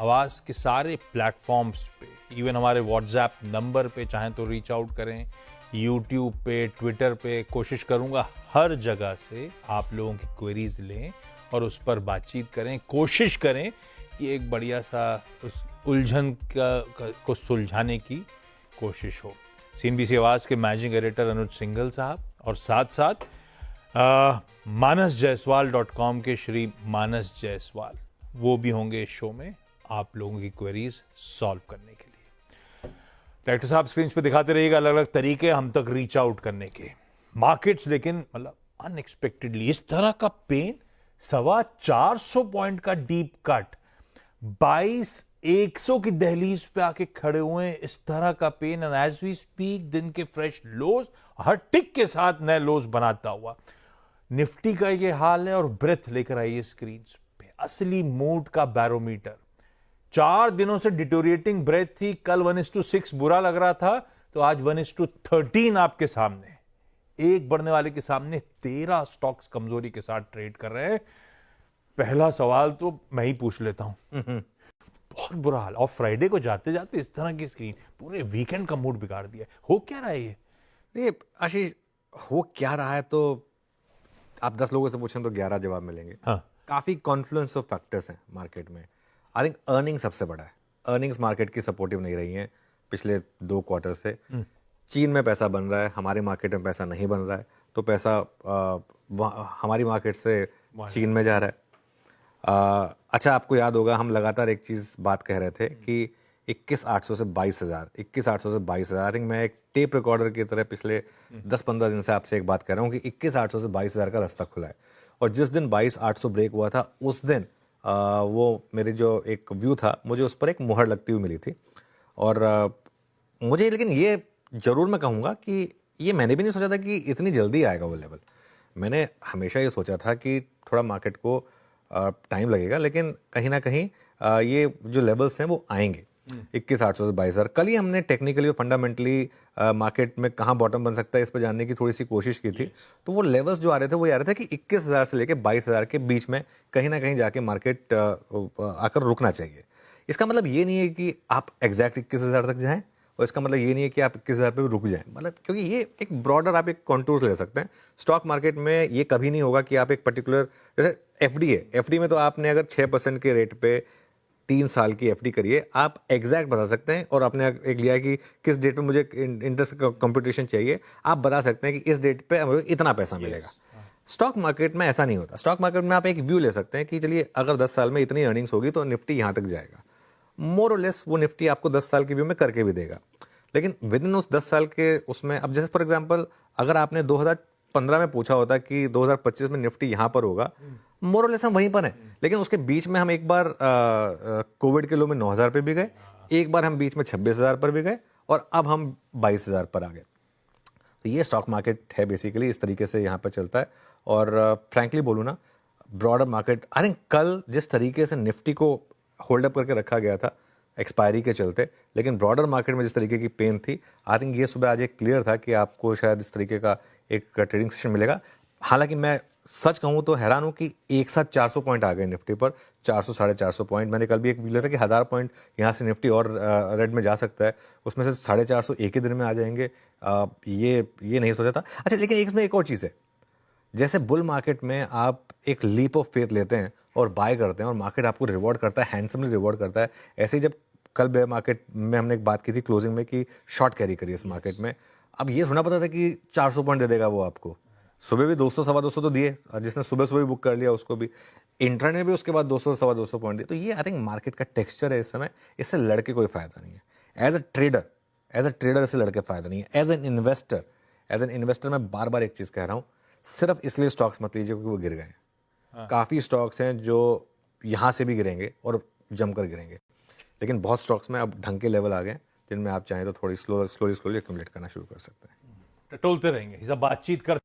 आवाज़ के सारे प्लेटफॉर्म्स पे, इवन हमारे व्हाट्सएप नंबर पे चाहें तो रीच आउट करें, यूट्यूब पे, ट्विटर पे। कोशिश करूंगा हर जगह से आप लोगों की क्वेरीज लें और उस पर बातचीत करें। कोशिश करें कि एक बढ़िया सा उस उलझन को सुलझाने की कोशिश हो। सीएनबीसी आवाज़ के मैनेजिंग एडिटर अनुज सिंघल साहब और साथ साथ manasjaiswal.com के श्री मानस जायसवाल, वो भी होंगे इस शो में आप लोगों की क्वेरीज सॉल्व करने के लिए। डायरेक्टर साहब स्क्रीन पे दिखाते रहिएगा अलग अलग तरीके हम तक रीच आउट करने के। मार्केट्स लेकिन मतलब अनएक्सपेक्टेडली इस तरह का पेन, 450 पॉइंट का डीप कट, 22,100 की दहलीज पे आके खड़े हुए हैं। इस तरह का pen and as we speak दिन के फ्रेश लोज, हर टिक के साथ नए लोज बनाता हुआ निफ्टी का ये हाल है। और ब्रेथ लेकर आइए स्क्रीन पे, असली मूड का बैरोमीटर। 4 दिनों से डिटोरिएटिंग ब्रेथ थी। कल 1:6 बुरा लग रहा था, तो आज 1:13 आपके सामने। एक बढ़ने वाले के सामने 13 स्टॉक्स कमजोरी के साथ ट्रेड कर रहे हैं। पहला सवाल तो मैं ही पूछ लेता हूं। बहुत बुरा हाल। और फ्राइडे को जाते जाते इस तरह की स्क्रीन पूरे वीकेंड का मूड बिगाड़ दिया। हो क्या रहा है ये? नहीं आशीष, हो क्या रहा है तो आप 10 लोगों से पूछें तो 11 जवाब मिलेंगे। हाँ। काफी कॉन्फ्लुएंस ऑफ फैक्टर्स हैं मार्केट में। आई थिंक अर्निंग सबसे बड़ा है। अर्निंग्स मार्केट की सपोर्टिव नहीं रही हैं पिछले 2 क्वार्टर से। चीन में पैसा बन रहा है, हमारे मार्केट में पैसा नहीं बन रहा है, तो पैसा हमारी मार्केट से चीन में जा रहा है। अच्छा, आपको याद होगा हम लगातार एक चीज़ बात कह रहे थे कि 21,800 से 22,000, 21,800 से 22,000। आई थिंक मैं एक टेप रिकॉर्डर की तरह पिछले 10-15 दिन से आपसे एक बात कह रहा हूँ कि 21,800 से 22,000 का रास्ता खुला है। और जिस दिन 22,800 ब्रेक हुआ था उस दिन वो मेरी जो एक व्यू था, मुझे उस पर एक मुहर लगती हुई मिली थी। और मुझे लेकिन ये जरूर मैं कहूँगा कि ये मैंने भी नहीं सोचा था कि इतनी जल्दी आएगा वो लेवल। मैंने हमेशा ये सोचा था कि थोड़ा मार्केट को टाइम लगेगा, लेकिन कहीं ना कहीं ये जो लेवल्स हैं वो आएंगे। 21,800 से 22,000। कल ही हमने टेक्निकली और फंडामेंटली मार्केट में कहाँ बॉटम बन सकता है इस पर जानने की थोड़ी सी कोशिश की थी। तो वो लेवल्स जो आ रहे थे वो ये आ रहे थे कि 21,000 से लेकर 22,000 के बीच में कहीं ना कहीं जाके मार्केट आकर रुकना चाहिए। इसका मतलब ये नहीं है कि आप एग्जैक्ट 21,000 तक जाएं, और इसका मतलब ये नहीं है कि आप 21,000 पे भी रुक जाएं। मतलब क्योंकि ये एक ब्रॉडर आप एक कॉन्टूर ले सकते हैं। स्टॉक मार्केट में ये कभी नहीं होगा कि आप एक पर्टिकुलर, जैसे एफडी है, एफडी में तो आपने अगर 6% के रेट पे 3 साल की एफडी करिए, आप एग्जैक्ट बता सकते हैं। और आपने एक लिया है कि किस डेट पे मुझे इंटरेस्ट कंपटीशन चाहिए, आप बता सकते हैं कि इस डेट पे मुझे इतना पैसा मिलेगा। स्टॉक मार्केट में ऐसा नहीं होता। स्टॉक मार्केट में आप एक व्यू ले सकते हैं कि चलिए अगर 10 साल में इतनी अर्निंग्स होगी तो निफ्टी यहाँ तक जाएगा। मोर और लेस वो निफ्टी आपको 10 साल की व्यू में करके भी देगा। लेकिन विद इन उस 10 साल के उसमें, अब जैसे फॉर एग्जांपल अगर आपने 2015 में पूछा होता कि 2025 में निफ्टी यहाँ पर होगा, मोर और लेस हम वहीं पर हैं। लेकिन उसके बीच में हम एक बार कोविड के लो में 9,000 पे भी गए, एक बार हम बीच में 26,000 पर भी गए, और अब हम 22,000 पर आ गए। तो ये स्टॉक मार्केट है बेसिकली, इस तरीके से यहाँ पर चलता है। और फ्रैंकली बोलूँ ना, ब्रॉडर मार्केट, आई थिंक कल जिस तरीके से निफ्टी को होल्ड अप करके रखा गया था एक्सपायरी के चलते, लेकिन ब्रॉडर मार्केट में जिस तरीके की पेन थी, आई थिंक ये सुबह आज एक क्लियर था कि आपको शायद इस तरीके का एक ट्रेडिंग सेशन मिलेगा। हालांकि मैं सच कहूँ तो हैरान हूँ कि एक साथ 400 पॉइंट आ गए निफ्टी पर, 400 450 पॉइंट। मैंने कल भी एक व्यू लिया था कि 1000 पॉइंट यहाँ से निफ्टी और रेड में जा सकता है, उसमें से 450 एक ही दिन में आ जाएंगे। ये नहीं सोचा था। अच्छा, लेकिन इसमें एक और चीज़ है, जैसे बुल मार्केट में आप एक लीप ऑफ फेथ लेते हैं और बाय करते हैं और मार्केट आपको रिवॉर्ड करता है, हैंडसमली रिवॉर्ड करता है। ऐसे ही जब कल बेयर मार्केट में हमने एक बात की थी क्लोजिंग में कि शॉर्ट कैरी करिए इस मार्केट में। अब ये सुना पता था कि 400 पॉइंट दे देगा वो आपको। सुबह भी 200 सवा 200 तो दिए, जिसने सुबह सुबह भी बुक कर लिया उसको भी, इंट्राडे में भी उसके बाद 200 सवा 200 पॉइंट दिए। तो ये आई थिंक मार्केट का टेक्सचर है इस समय, इससे लड़के कोई फायदा नहीं है। एज अ ट्रेडर इससे लड़के फायदा नहीं है। एज एन इन्वेस्टर मैं बार बार एक चीज़ कह रहा हूँ, सिर्फ इसलिए स्टॉक्स मत लीजिए क्योंकि वो गिर गए हैं। काफ़ी स्टॉक्स हैं जो यहाँ से भी गिरेंगे और जमकर गिरेंगे, लेकिन बहुत स्टॉक्स में अब ढंग के लेवल आ गए जिनमें आप चाहें तो थोड़ी स्लोली एक्यूमुलेट करना शुरू कर सकते हैं। टटोलते रहेंगे, बातचीत कर